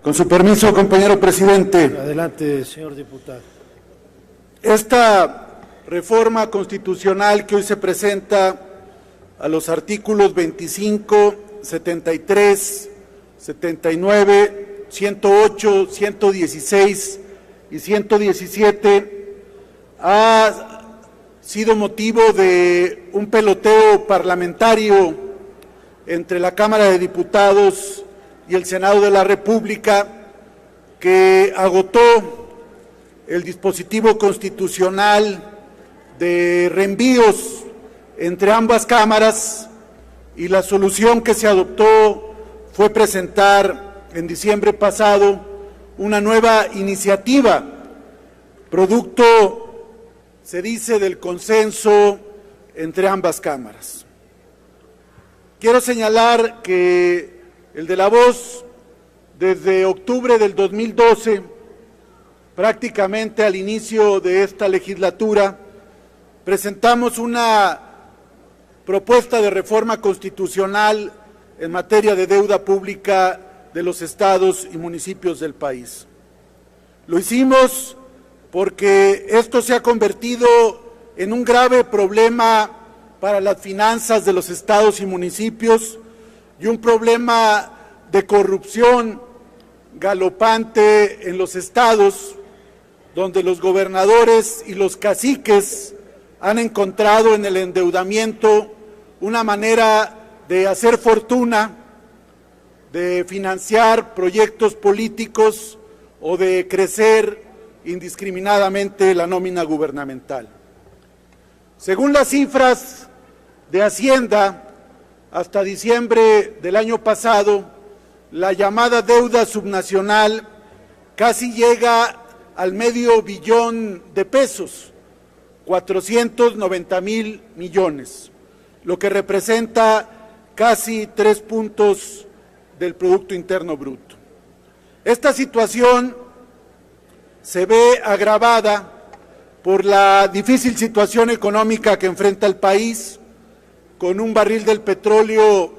Con su permiso, compañero presidente. Adelante, señor diputado. Esta reforma constitucional que hoy se presenta a los artículos 25, 73, 79, 108, 116 y 117 ha sido motivo de un peloteo parlamentario entre la Cámara de Diputados y el Senado de la República, que agotó el dispositivo constitucional de reenvíos entre ambas cámaras, y la solución que se adoptó fue presentar en diciembre pasado una nueva iniciativa, producto, se dice, del consenso entre ambas cámaras. Quiero señalar que el de La Voz, desde octubre del 2012, prácticamente al inicio de esta legislatura, presentamos una propuesta de reforma constitucional en materia de deuda pública de los estados y municipios del país. Lo hicimos porque esto se ha convertido en un grave problema para las finanzas de los estados y municipios y un problema de corrupción galopante en los estados, donde los gobernadores y los caciques han encontrado en el endeudamiento una manera de hacer fortuna, de financiar proyectos políticos o de crecer indiscriminadamente la nómina gubernamental. Según las cifras de Hacienda, hasta diciembre del año pasado, la llamada deuda subnacional casi llega al $500 billion, 490,000 millones, lo que representa casi 3 puntos del Producto Interno Bruto. Esta situación se ve agravada por la difícil situación económica que enfrenta el país, con un barril del petróleo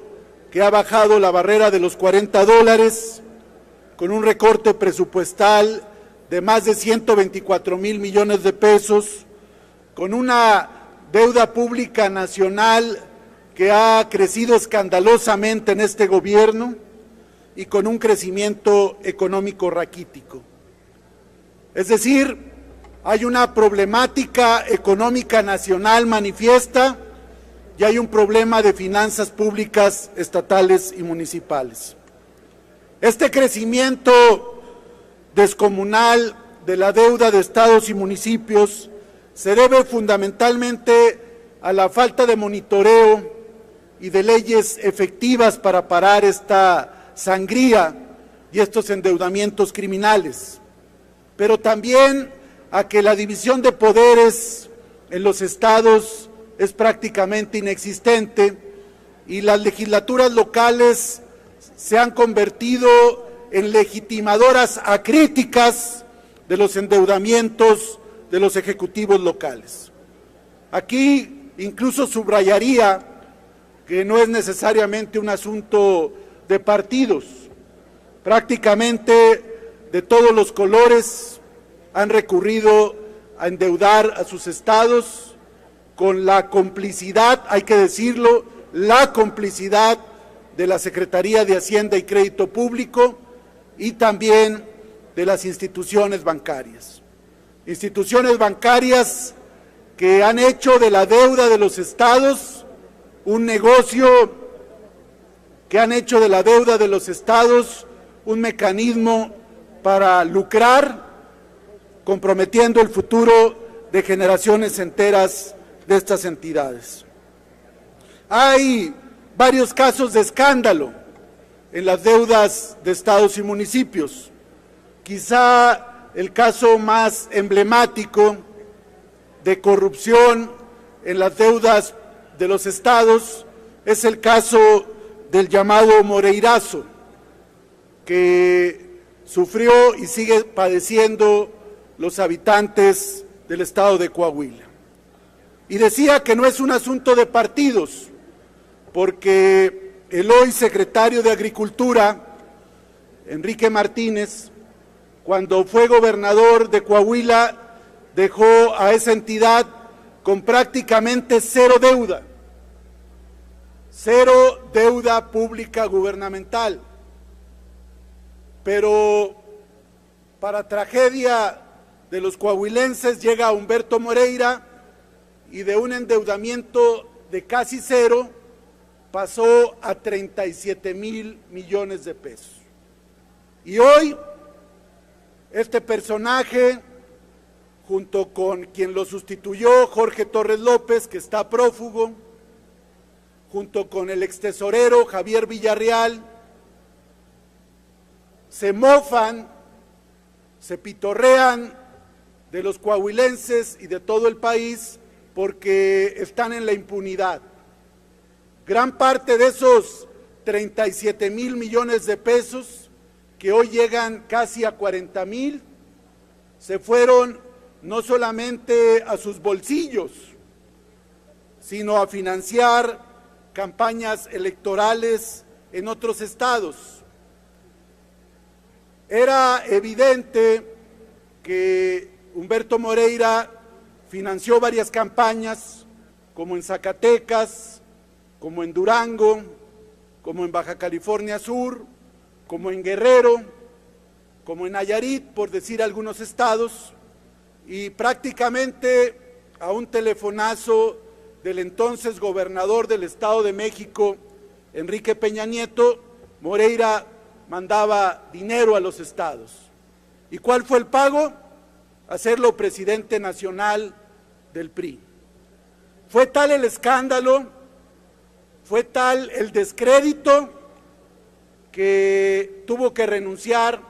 que ha bajado la barrera de los $40, con un recorte presupuestal de más de 124,000 millones de pesos, con una deuda pública nacional que ha crecido escandalosamente en este gobierno y con un crecimiento económico raquítico. Es decir, hay una problemática económica nacional manifiesta y hay un problema de finanzas públicas estatales y municipales. Este crecimiento descomunal de la deuda de estados y municipios se debe fundamentalmente a la falta de monitoreo y de leyes efectivas para parar esta sangría y estos endeudamientos criminales, pero también a que la división de poderes en los estados es prácticamente inexistente y las legislaturas locales se han convertido en legitimadoras acríticas de los endeudamientos de los ejecutivos locales. Aquí incluso subrayaría que no es necesariamente un asunto de partidos. Prácticamente de todos los colores han recurrido a endeudar a sus estados con la complicidad, hay que decirlo, la complicidad de la Secretaría de Hacienda y Crédito Público y también de las instituciones bancarias. Instituciones bancarias que han hecho de la deuda de los estados un negocio, que han hecho de la deuda de los estados un mecanismo para lucrar, comprometiendo el futuro de generaciones enteras de estas entidades. Hay varios casos de escándalo en las deudas de estados y municipios. Quizá el caso más emblemático de corrupción en las deudas de los estados es el caso del llamado Moreirazo, que sufrió y sigue padeciendo los habitantes del estado de Coahuila. Y decía que no es un asunto de partidos, porque el hoy secretario de Agricultura Enrique Martínez, cuando fue gobernador de Coahuila, dejó a esa entidad con prácticamente cero deuda pública gubernamental. Pero para tragedia de los coahuilenses llega Humberto Moreira y de un endeudamiento de casi cero pasó a 37,000 millones de pesos. Y hoy este personaje, junto con quien lo sustituyó, Jorge Torres López, que está prófugo, junto con el extesorero Javier Villarreal, se mofan, se pitorrean de los coahuilenses y de todo el país porque están en la impunidad. Gran parte de esos 37,000 millones de pesos, que hoy llegan casi a 40,000, se fueron no solamente a sus bolsillos, sino a financiar campañas electorales en otros estados. Era evidente que Humberto Moreira financió varias campañas, como en Zacatecas, como en Durango, como en Baja California Sur, como en Guerrero, como en Nayarit, por decir algunos estados, y prácticamente a un telefonazo del entonces gobernador del Estado de México, Enrique Peña Nieto, Moreira mandaba dinero a los estados. ¿Y cuál fue el pago? Hacerlo presidente nacional del PRI. Fue tal el escándalo, fue tal el descrédito, que tuvo que renunciar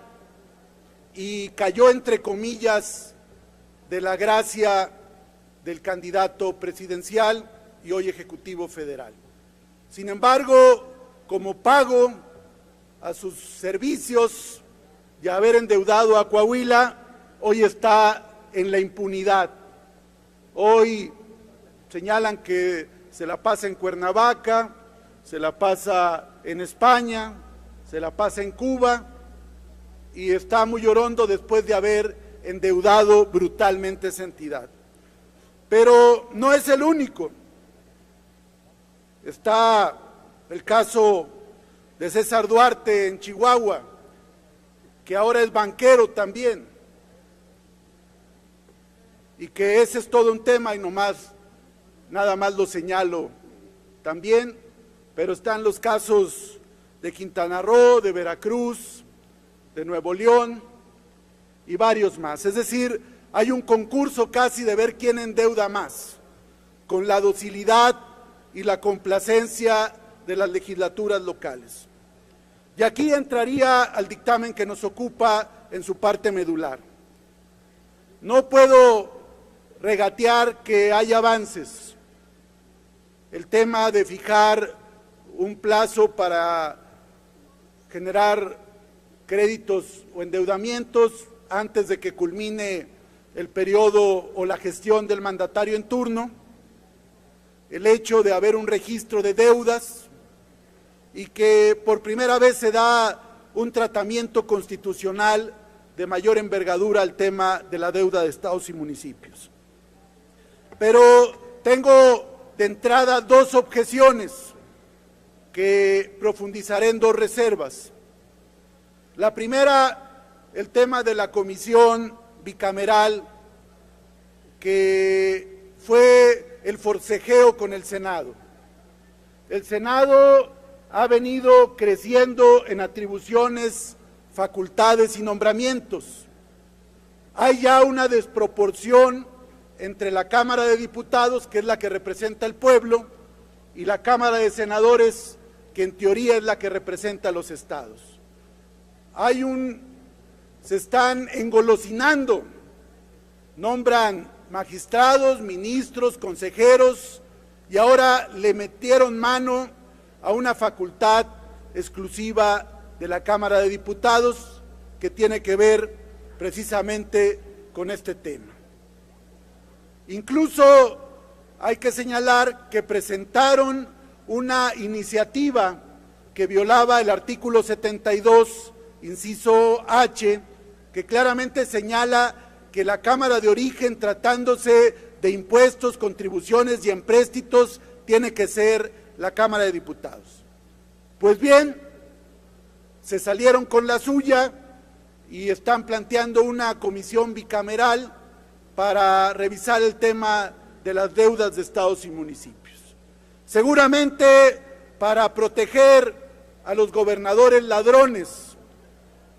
y cayó, entre comillas, de la gracia del candidato presidencial y hoy ejecutivo federal. Sin embargo, como pago a sus servicios y haber endeudado a Coahuila, hoy está en la impunidad. Hoy señalan que se la pasa en Cuernavaca, se la pasa en España, se la pasa en Cuba y está muy orondo después de haber endeudado brutalmente esa entidad. Pero no es el único. Está el caso de César Duarte en Chihuahua, que ahora es banquero también, y que ese es todo un tema y nada más lo señalo también, pero están los casos de Quintana Roo, de Veracruz, de Nuevo León y varios más. Es decir, hay un concurso casi de ver quién endeuda más, con la docilidad y la complacencia de las legislaturas locales. Y aquí entraría al dictamen que nos ocupa en su parte medular. No puedo regatear que hay avances. El tema de fijar un plazo para generar créditos o endeudamientos antes de que culmine el periodo o la gestión del mandatario en turno, el hecho de haber un registro de deudas y que por primera vez se da un tratamiento constitucional de mayor envergadura al tema de la deuda de estados y municipios. Pero tengo de entrada dos objeciones que profundizaré en dos reservas. La primera, el tema de la comisión bicameral, que fue el forcejeo con el Senado. El Senado ha venido creciendo en atribuciones, facultades y nombramientos. Hay ya una desproporción entre la Cámara de Diputados, que es la que representa al pueblo, y la Cámara de Senadores, que en teoría es la que representa a los estados. Se están engolosinando, nombran magistrados, ministros, consejeros, y ahora le metieron mano a una facultad exclusiva de la Cámara de Diputados que tiene que ver precisamente con este tema. Incluso hay que señalar que presentaron una iniciativa que violaba el artículo 72 inciso H, que claramente señala que la Cámara de Origen, tratándose de impuestos, contribuciones y empréstitos, tiene que ser la Cámara de Diputados. Pues bien, se salieron con la suya y están planteando una comisión bicameral para revisar el tema de las deudas de estados y municipios. Seguramente para proteger a los gobernadores ladrones,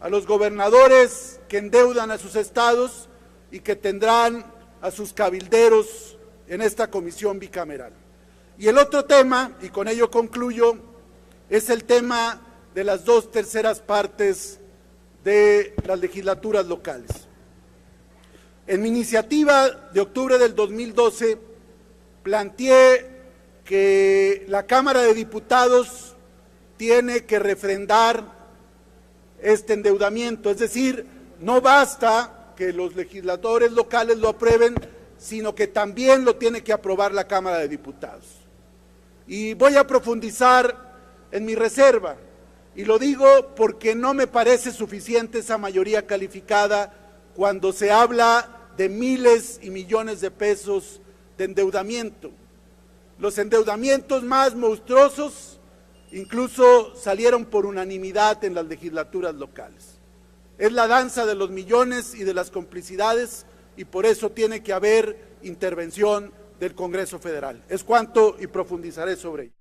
a los gobernadores que endeudan a sus estados y que tendrán a sus cabilderos en esta comisión bicameral. Y el otro tema, y con ello concluyo, es el tema de las 2/3 partes de las legislaturas locales. En mi iniciativa de octubre del 2012 planteé que la Cámara de Diputados tiene que refrendar este endeudamiento, es decir, no basta que los legisladores locales lo aprueben, sino que también lo tiene que aprobar la Cámara de Diputados. Y voy a profundizar en mi reserva, y lo digo porque no me parece suficiente esa mayoría calificada cuando se habla de miles y millones de pesos de endeudamiento. Los endeudamientos más monstruosos incluso salieron por unanimidad en las legislaturas locales. Es la danza de los millones y de las complicidades, y por eso tiene que haber intervención del Congreso Federal. Es cuanto, y profundizaré sobre ello.